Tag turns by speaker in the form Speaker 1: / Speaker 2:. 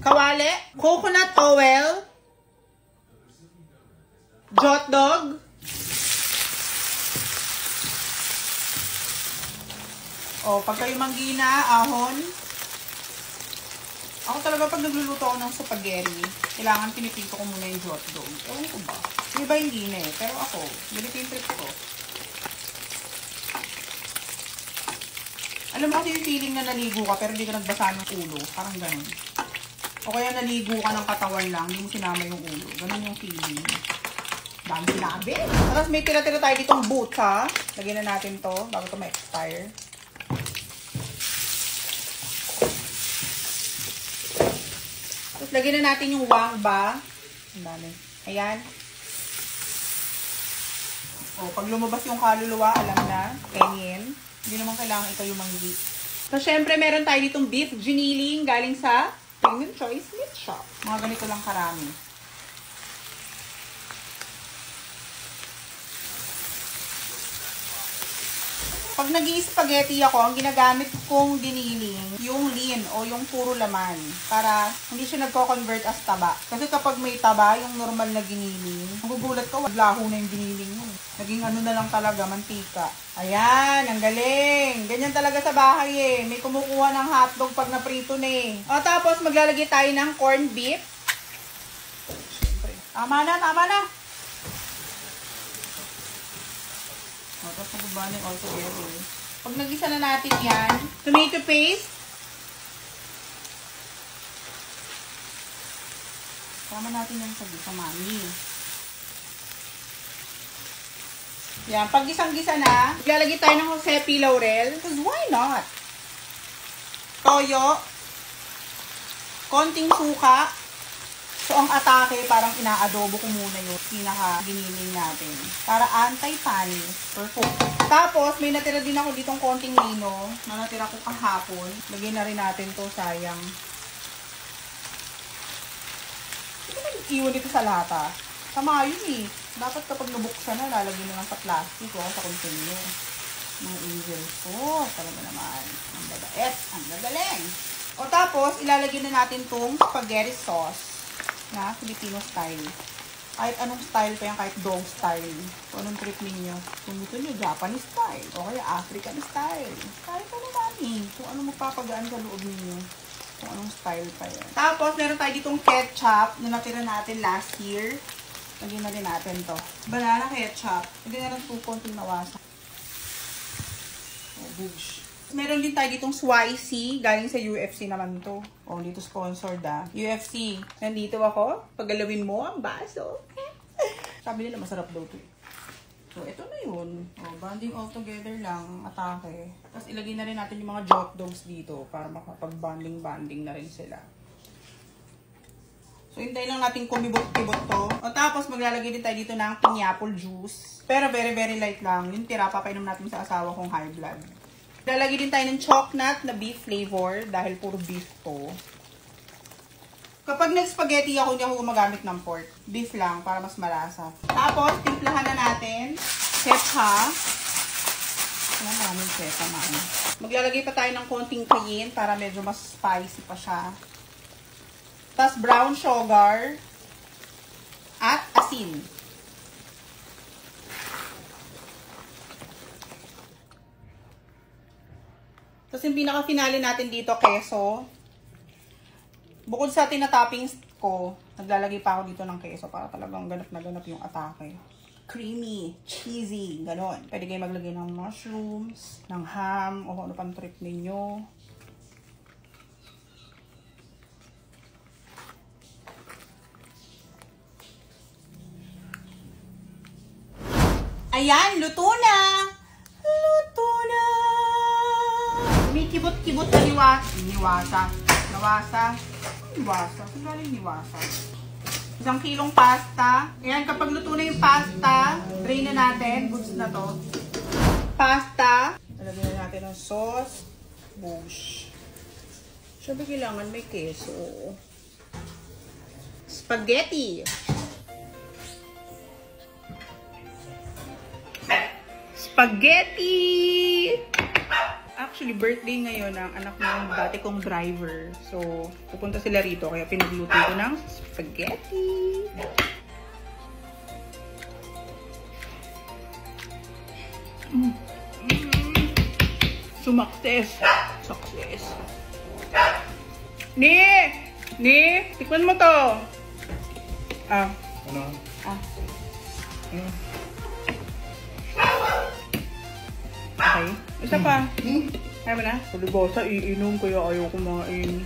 Speaker 1: kawali, coconut oil, jot dog, pag kayo manggina, ahon. Ako talaga pag nagluluto ako ng spaghetti, kailangan pinipito ko muna yung jot dog. Ewan ko ba? Yung iba hindi na eh. Pero ako, ganito yung trip ko. Alam mo kasi yung feeling na naligo ka pero hindi ka nagbasa ng ulo. Parang ganun. O kaya naligo ka ng katawan lang, hindi mo sinama yung ulo. Ganun yung feeling. Dami sinabi. Tapos may tira-tira tayo ditong boots ha. Lagyan na natin to bago to ma-expire. Tapos lagyan na natin yung wang ba. Ang dami. Ayan. Pag lumabas yung kaluluwa, alam na. Pengen. Hindi naman kailangan ikaw yung manggi. So, syempre, meron tayo ditong beef giniling galing sa Premium Choice Meat Shop. Mga ganito lang karami. Pag nag-i-spaghetti ako, ang ginagamit kong giniling, yung lean o yung puro laman. Para hindi siya nagko-convert as taba. Kasi kapag may taba, yung normal na giniling, magugulat ka, waglaho na yung giniling mo. Naging ano na lang talaga, mantika. Ayan, ang galing. Ganyan talaga sa bahay eh. May kumukuha ng hotdog pag naprito na eh. Tapos maglalagay tayo ng corned beef. Tama na, tama na. Tapos magbabaling all together. Pag nagisa na natin yan, tomato paste. Tama natin yan sa mami. Yan, pag gisang-gisa na, ilalagay tayo ng Josepi laurel. Because why not? Toyo. Konting suka. So, ang atake, parang ina-adobo ko muna yung pinaka-giniling natin. Para anti-panis. Perfect. Tapos, may natira din ako ditong konting lino na natira ko kahapon. Lagyan na rin natin to, sayang. Hindi naman iwan dito sa lata. Sama yun eh. Dapat kapag nabuksan na, lalagyan na lang sa plastic o sa container. Mga angel sauce. Talaga naman. Ang babait. Ang gagaling. Tapos, ilalagyan na natin tong spaghetti sauce na Filipino style. Kahit anong style pa yan, kahit dog style. Kung anong trip ninyo. Kung gusto nyo, Japanese style. O kaya African style. Kahit ano mami. Kung ano magpapagaan sa loob ninyo. Kung anong style pa yan. Tapos, meron tayo ditong ketchup na natira natin last year. Lagyan na rin natin to. Banana ketchup. Lagyan na rin po konting nawasa. Boosh. Meron din tayo ditong Swicy. Galing sa UFC naman to. Dito sponsored UFC. Nandito ako. Pagalawin mo ang baso. Sabi nila masarap daw to. So, ito na yun. Banding all together lang. Atake. Tapos ilagay na rin natin yung mga jot dogs dito. Para makapag-banding na rin sila. So, hintayin lang natin kumibot-kibot to. Tapos maglalagay din tayo dito ng pineapple juice. Pero very, very light lang. Yung tira, papainom natin sa asawa kong high blood. Lalagay din tayo ng chocolate na beef flavor dahil puro beef to. Kapag nag-spaghetti ako, hindi ako gumagamit ng pork. Beef lang para mas malasa. Tapos, timplahan na natin. Sepa. Ang daming sepa, man. Maglalagay pa tayo ng konting cayenne para medyo mas spicy pa siya. Tapos, brown sugar. At asin. Tapos yung pinaka-finale natin dito, keso. Bukod sa tinatoppings ko, naglalagay pa ako dito ng keso para talagang ganap na ganap yung atake. Creamy, cheesy, ganon. Pwede kayo maglagay ng mushrooms, ng ham, o ano pang trip ninyo. Ayan, luto na! Luto na! Kibot-kibot na niwasa. Sagaling niwasa. 1 kilong pasta. Ayan, kapag luto na yung pasta, drain na natin. Goods na to. Pasta. Lalagyan na natin ng sauce. Bush. Siyempre kailangan may keso. Spaghetti. Spaghetti! actually birthday ngayon ng anak ng dati kong driver. So, pupunta sila rito kaya pinagluto ko ng spaghetti. Sumakses. Success. Ni, tikman mo to.
Speaker 2: Ano?
Speaker 1: Okay. Isa pa. Kaya mo na? Palibasa, iinom kaya ayaw kumain.